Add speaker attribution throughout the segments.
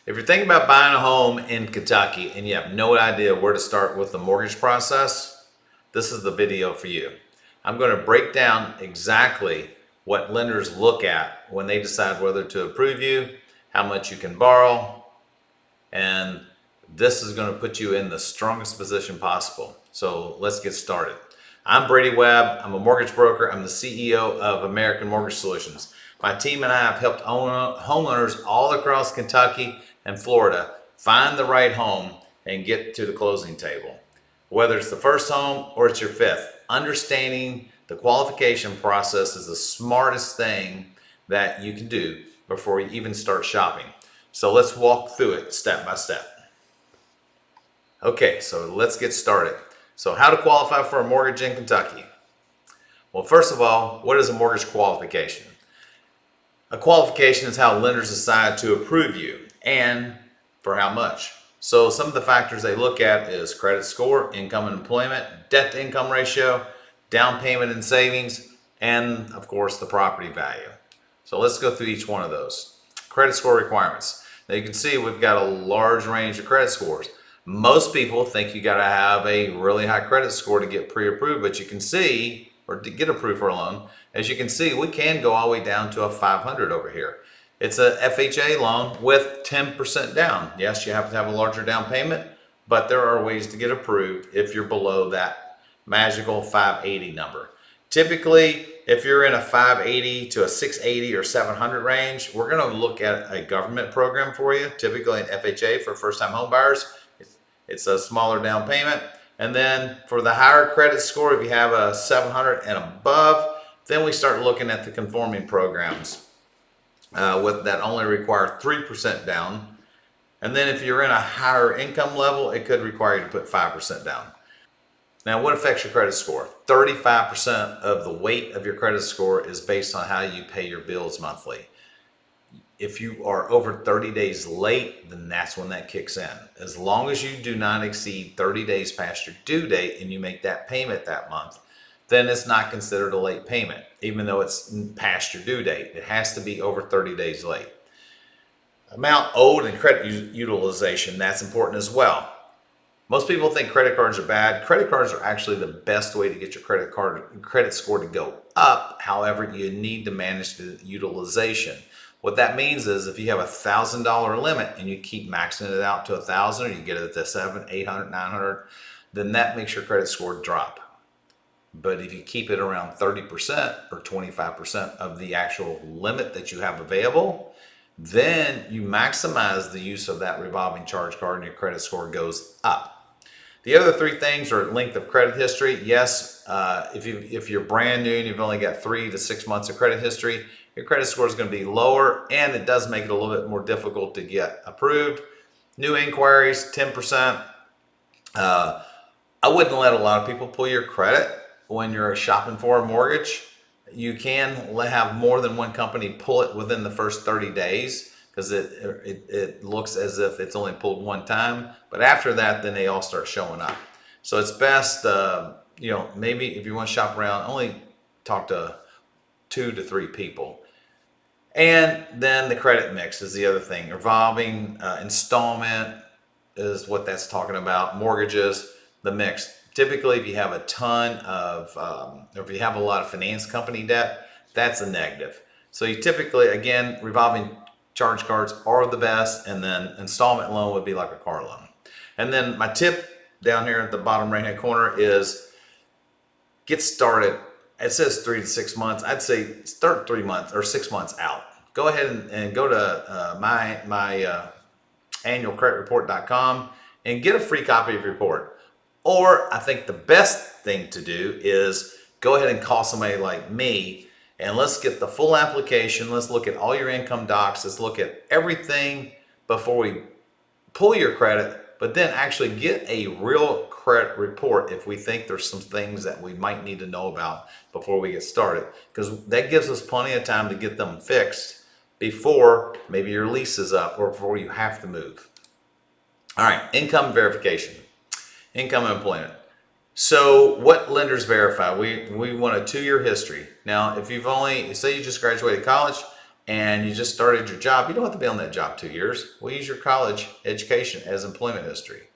Speaker 1: If you're thinking about buying a home in Kentucky and you have no idea where to start with the mortgage process, this is the video for you. I'm going to break down exactly what lenders look at when they decide whether to approve you, how much you can borrow, and this is going to put you in the strongest position possible. So let's get started. I'm Brady Webb. I'm a mortgage broker. I'm the CEO of American Mortgage Solutions. My team and I have helped homeowners all across Kentucky and Florida find the right home and get to the closing table. Whether it's the first home or it's your fifth, understanding the qualification process is the smartest thing that you can do before you even start shopping. So let's walk through it step by step. Okay, so let's get started. So how to qualify for a mortgage in Kentucky? Well, first of all, what is a mortgage qualification? A qualification is how lenders decide to approve you and for how much. So some of the factors they look at is credit score, income and employment, debt to income ratio, down payment and savings, and of course the property value. So let's go through each one of those. Credit score requirements. Now you can see we've got a large range of credit scores. Most people think you got to have a really high credit score to get pre-approved, but you can see, or to get approved for a loan, as you can see, we can go all the way down to a 500 over here. It's a FHA loan with 10% down. Yes, you have to have a larger down payment, but there are ways to get approved if you're below that magical 580 number. Typically, if you're in a 580 to a 680 or 700 range, we're going to look at a government program for you, typically an FHA for first-time home buyers. It's a smaller down payment. And then for the higher credit score, if you have a 700 and above, then we start looking at the conforming programs with that only require 3% down. And then if you're in a higher income level, it could require you to put 5% down. Now, what affects your credit score? 35% of the weight of your credit score is based on how you pay your bills monthly. If you are over 30 days late, then that's when that kicks in. As long as you do not exceed 30 days past your due date and you make that payment that month, then it's not considered a late payment, even though it's past your due date. It has to be over 30 days late. Amount owed and credit utilization, that's important as well. Most people think credit cards are bad. Credit cards are actually the best way to get your credit score to go up. However, you need to manage the utilization. What that means is if you have $1,000 limit and you keep maxing it out to 1,000, or you get it to 700, 800, 900, then that makes your credit score drop. But if you keep it around 30% or 25% of the actual limit that you have available, then you maximize the use of that revolving charge card and your credit score goes up. The other three things are length of credit history. Yes, if you're brand new and you've only got 3 to 6 months of credit history, your credit score is going to be lower, and it does make it a little bit more difficult to get approved. New inquiries, 10%. I wouldn't let a lot of people pull your credit when you're shopping for a mortgage. You can have more than one company pull it within the first 30 days because it looks as if it's only pulled one time. But after that, then they all start showing up. So it's best, maybe if you want to shop around, only talk to 2 to 3 people. And then the credit mix is the other thing. Revolving installment is what that's talking about. Mortgages, the mix. Typically, if you have a ton of, or if you have a lot of finance company debt, that's a negative. So you typically, again, revolving charge cards are the best, and then installment loan would be like a car loan. And then my tip down here at the bottom right-hand corner is get started. It says 3 to 6 months. I'd say start 3 months or 6 months out. Go ahead and go to my annualcreditreport.com and get a free copy of your report. Or I think the best thing to do is go ahead and call somebody like me and let's get the full application. Let's look at all your income docs. Let's look at everything before we pull your credit, but then actually get a real credit report if we think there's some things that we might need to know about before we get started, because that gives us plenty of time to get them fixed before maybe your lease is up or before you have to move. All right, income verification, income and employment. So what lenders verify? We want a 2-year history. Now, if you've only, say you just graduated college and you just started your job, you don't have to be on that job 2 years. We'll use your college education as employment history.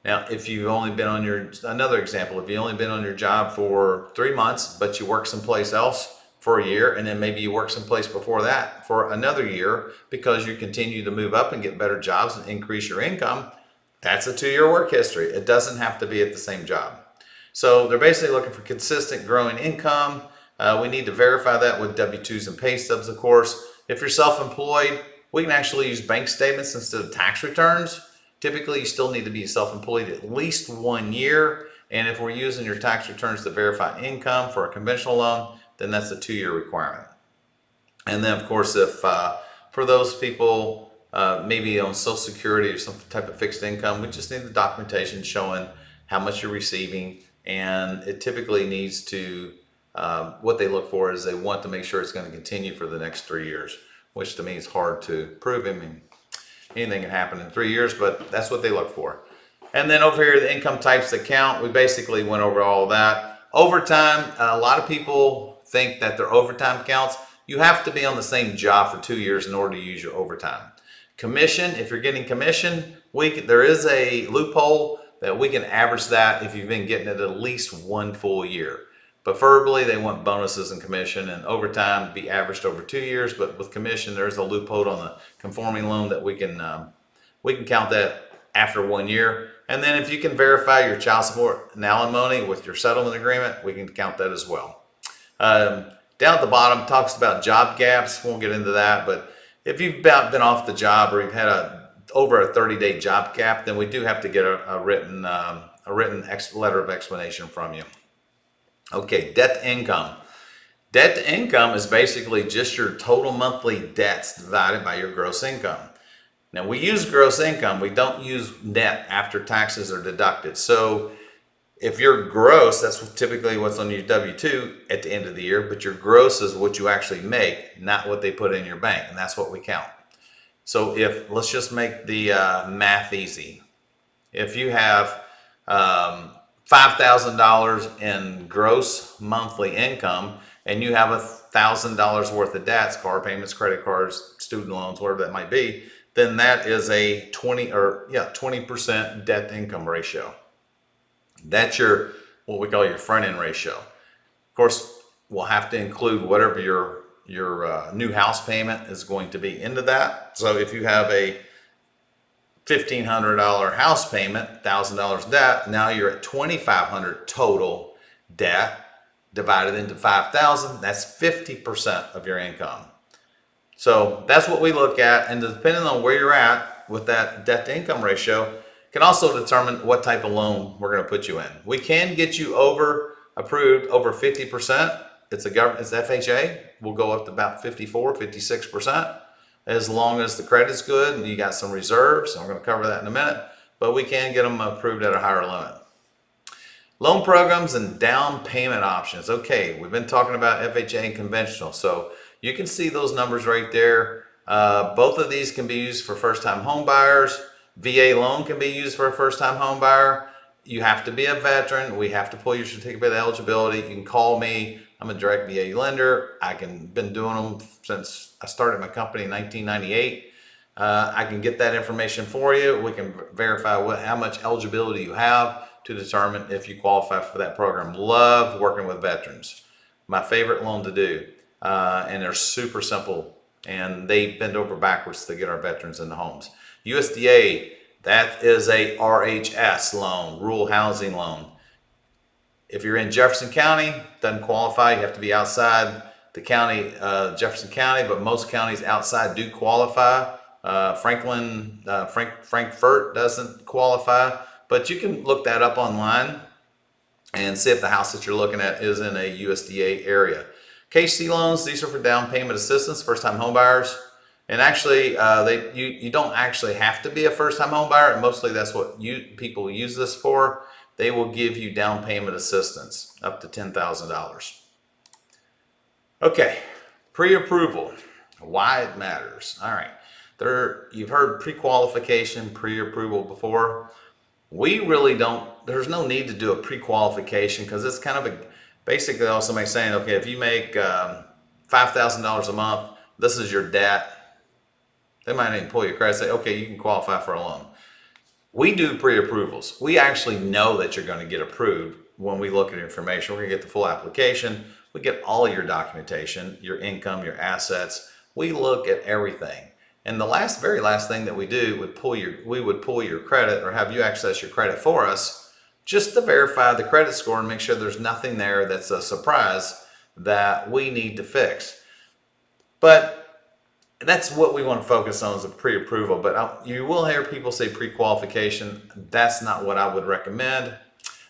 Speaker 1: Now, if you've only been on another example, if you've only been on your job for 3 months, but you work someplace else for a year, and then maybe you work someplace before that for another year because you continue to move up and get better jobs and increase your income, that's a 2-year work history. It doesn't have to be at the same job. So they're basically looking for consistent growing income. We need to verify that with W-2s and pay stubs, of course. If you're self-employed, we can actually use bank statements instead of tax returns. Typically, you still need to be self-employed at least 1 year. And if we're using your tax returns to verify income for a conventional loan, then that's a 2-year requirement. And then, of course, if for those people maybe on Social Security or some type of fixed income, we just need the documentation showing how much you're receiving. And it typically needs to, what they look for is they want to make sure it's going to continue for the next 3 years, which to me is hard to prove. I mean, anything can happen in 3 years, but that's what they look for. And then over here, the income types that count, we basically went over all of that. Overtime, a lot of people think that their overtime counts. You have to be on the same job for 2 years in order to use your overtime. Commission, if you're getting commission, there is a loophole that we can average that if you've been getting it at least 1 full year. Preferably, they want bonuses and commission, and overtime to be averaged over 2 years. But with commission, there's a loophole on the conforming loan that we can count that after 1 year. And then if you can verify your child support and alimony with your settlement agreement, we can count that as well. Down at the bottom talks about job gaps. Won't get into that, but if you've been off the job or you've had over a 30-day job gap, then we do have to get a written letter of explanation from you. Okay, debt to income. Debt to income is basically just your total monthly debts divided by your gross income. Now, we use gross income. We don't use net after taxes are deducted. So if your gross, that's typically what's on your W-2 at the end of the year, but your gross is what you actually make, not what they put in your bank, and that's what we count. So let's just make the math easy. If you have $5,000 in gross monthly income and you have $1,000 worth of debts, car payments, credit cards, student loans, whatever that might be, then that is a 20% debt to income ratio. That's what we call your front end ratio. Of course, we'll have to include whatever your new house payment is going to be into that. So if you have a $1,500 house payment, $1,000 debt, now you're at $2,500 total debt divided into 5,000. That's 50% of your income. So that's what we look at, and depending on where you're at with that debt to income ratio, can also determine what type of loan we're going to put you in. We can get you approved over 50%. It's FHA. We'll go up to about 54, 56%, as long as the credit's good and you got some reserves. And we're going to cover that in a minute, but we can get them approved at a higher limit. Loan programs and down payment options. Okay, we've been talking about FHA and conventional, so you can see those numbers right there. Both of these can be used for first-time home buyers. VA loan can be used for a first-time home buyer. You have to be a veteran. We have to pull your certificate of eligibility. You can call me. I'm a direct VA lender. Been doing them since I started my company in 1998. I can get that information for you. We can verify how much eligibility you have to determine if you qualify for that program. Love working with veterans. My favorite loan to do. And they're super simple, and they bend over backwards to get our veterans into homes. USDA, that is a RHS loan, rural housing loan. If you're in Jefferson County, doesn't qualify. You have to be outside the county, Jefferson County, but most counties outside do qualify. Frankfurt doesn't qualify, but you can look that up online and see if the house that you're looking at is in a USDA area. KC loans, these are for down payment assistance, first-time home buyers. And actually, you don't actually have to be a first-time home buyer. And mostly that's what people use this for. They will give you down payment assistance up to $10,000. Okay, pre-approval, why it matters. All right, you've heard pre-qualification, pre-approval before. We really don't, there's no need to do a pre-qualification because it's kind of basically also somebody saying, okay, if you make $5,000 a month this is your debt. They might even pull your credit and say, okay, you can qualify for a loan. We do pre-approvals. We actually know that you're going to get approved when we look at your information. We're going to get the full application. We get all of your documentation, your income, your assets. We look at everything. And the very last thing that we do we would pull your credit or have you access your credit for us just to verify the credit score and make sure there's nothing there that's a surprise that we need to fix. But that's what we want to focus on is a pre-approval. But you will hear people say pre-qualification. That's not what I would recommend.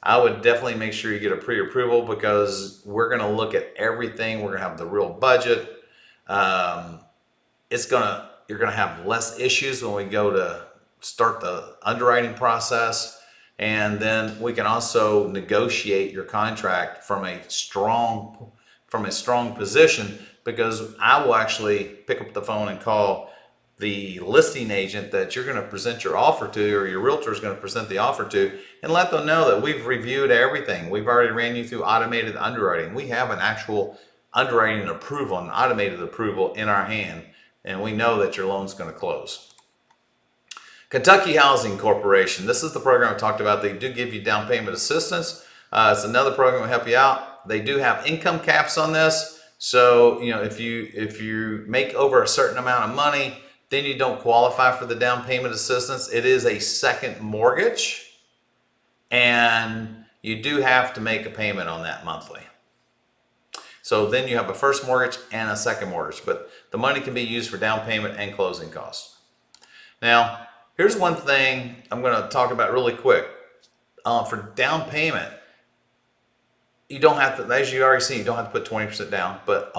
Speaker 1: I would definitely make sure you get a pre-approval because we're going to look at everything. We're going to have the real budget. You're going to have less issues when we go to start the underwriting process. And then we can also negotiate your contract from a strong position, because I will actually pick up the phone and call the listing agent that you're going to present your offer to, or your realtor is going to present the offer to, and let them know that we've reviewed everything. We've already ran you through automated underwriting. We have an actual underwriting approval, an automated approval in our hand, and we know that your loan's going to close. Kentucky Housing Corporation. This is the program I talked about. They do give you down payment assistance. It's another program to help you out. They do have income caps on this. So, if you make over a certain amount of money, then you don't qualify for the down payment assistance. It is a second mortgage, and you do have to make a payment on that monthly. So then you have a first mortgage and a second mortgage, but the money can be used for down payment and closing costs. Now, here's one thing I'm going to talk about really quick. For down payment, you don't have to, as you already seen, you don't have to put 20% down, but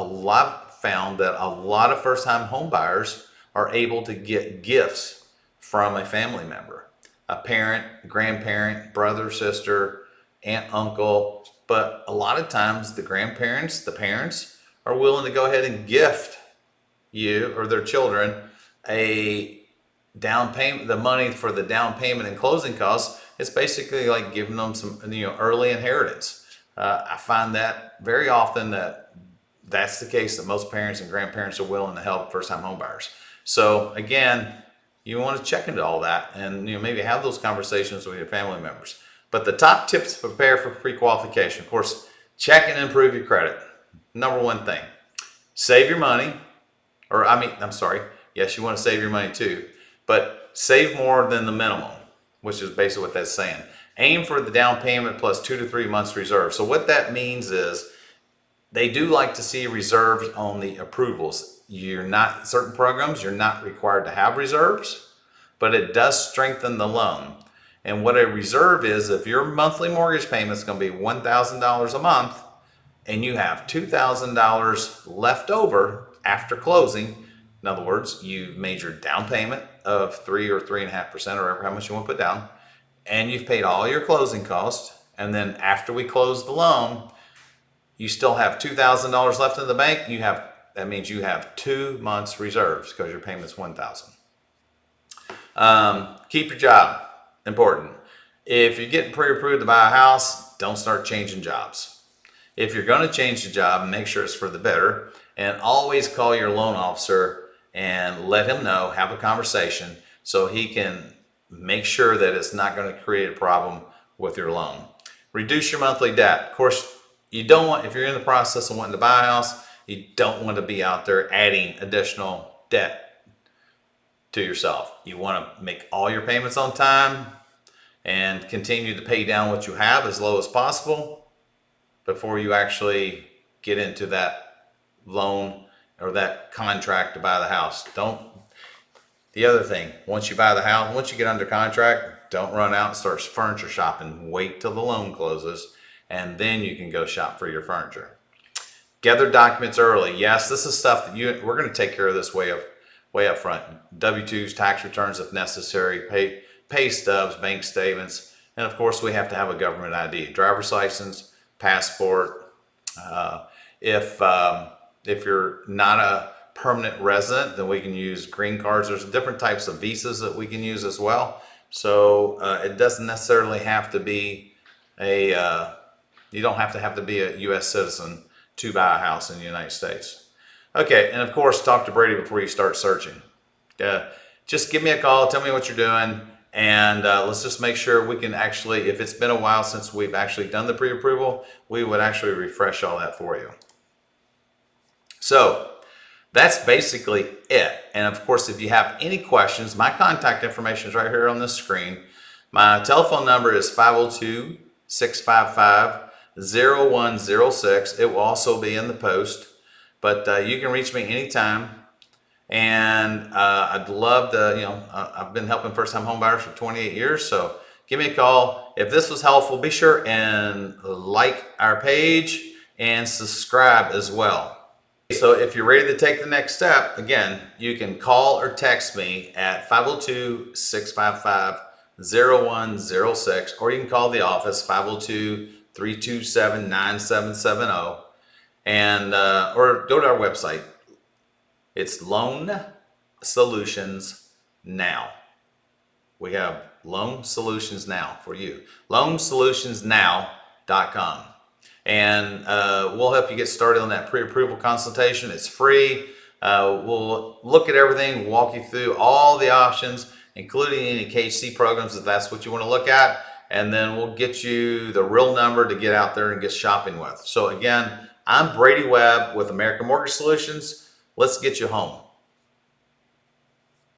Speaker 1: found that a lot of first-time home buyers are able to get gifts from a family member, a parent, grandparent, brother, sister, aunt, uncle. But a lot of times the grandparents, the parents, are willing to go ahead and gift you or their children a down payment, the money for the down payment and closing costs. It's basically like giving them some early inheritance. I find that very often that's the case, that most parents and grandparents are willing to help first-time home buyers. So again, you want to check into all that and maybe have those conversations with your family members. But the top tips to prepare for pre-qualification, of course, check and improve your credit. Number one thing, save your money, yes, you want to save your money too, but save more than the minimum, which is basically what that's saying. Aim for the down payment plus 2 to 3 months reserve. So what that means is they do like to see reserves on the approvals. Certain programs, you're not required to have reserves, but it does strengthen the loan. And what a reserve is, if your monthly mortgage payment is going to be $1,000 a month and you have $2,000 left over after closing, in other words, you've made your down payment of 3 or 3.5% or how much you want to put down, and you've paid all your closing costs, and then after we close the loan, you still have $2,000 left in the bank. That means you have 2 months reserves because your payment's $1,000. Keep your job. Important. If you're getting pre-approved to buy a house, don't start changing jobs. If you're going to change the job, make sure it's for the better, and always call your loan officer and let him know, have a conversation so he can make sure that it's not going to create a problem with your loan. Reduce your monthly debt. Of course, if you're in the process of wanting to buy a house, you don't want to be out there adding additional debt to yourself. You want to make all your payments on time and continue to pay down what you have as low as possible before you actually get into that loan or that contract to buy the house. The other thing, once you buy the house, once you get under contract, don't run out and start furniture shopping. Wait till the loan closes, and then you can go shop for your furniture. Gather documents early. Yes, this is stuff that we're going to take care of this way up front. W-2s, tax returns if necessary, pay stubs, bank statements, and of course we have to have a government ID, driver's license, passport. If you're not a permanent resident, then we can use green cards. There's different types of visas that we can use as well. So it doesn't necessarily have to be you don't have to be a U.S. citizen to buy a house in the United States. Okay, and of course, talk to Brady before you start searching. Just give me a call, tell me what you're doing, and let's just make sure we can actually, if it's been a while since we've actually done the pre-approval, we would actually refresh all that for you. So that's basically it. And of course, if you have any questions, my contact information is right here on the screen. My telephone number is 502-655-0106. It will also be in the post, but you can reach me anytime. And I'd love to, I've been helping first-time homebuyers for 28 years, so give me a call. If this was helpful, be sure and like our page and subscribe as well. So if you're ready to take the next step, again, you can call or text me at 502-655-0106, or you can call the office 502-327-9770, and or go to our website. It's Loan Solutions Now. We have Loan Solutions Now for you. LoanSolutionsNow.com. And we'll help you get started on that pre-approval consultation. It's free. We'll look at everything, walk you through all the options, including any KHC programs if that's what you want to look at. And then we'll get you the real number to get out there and get shopping with. So again, I'm Brady Webb with American Mortgage Solutions. Let's get you home.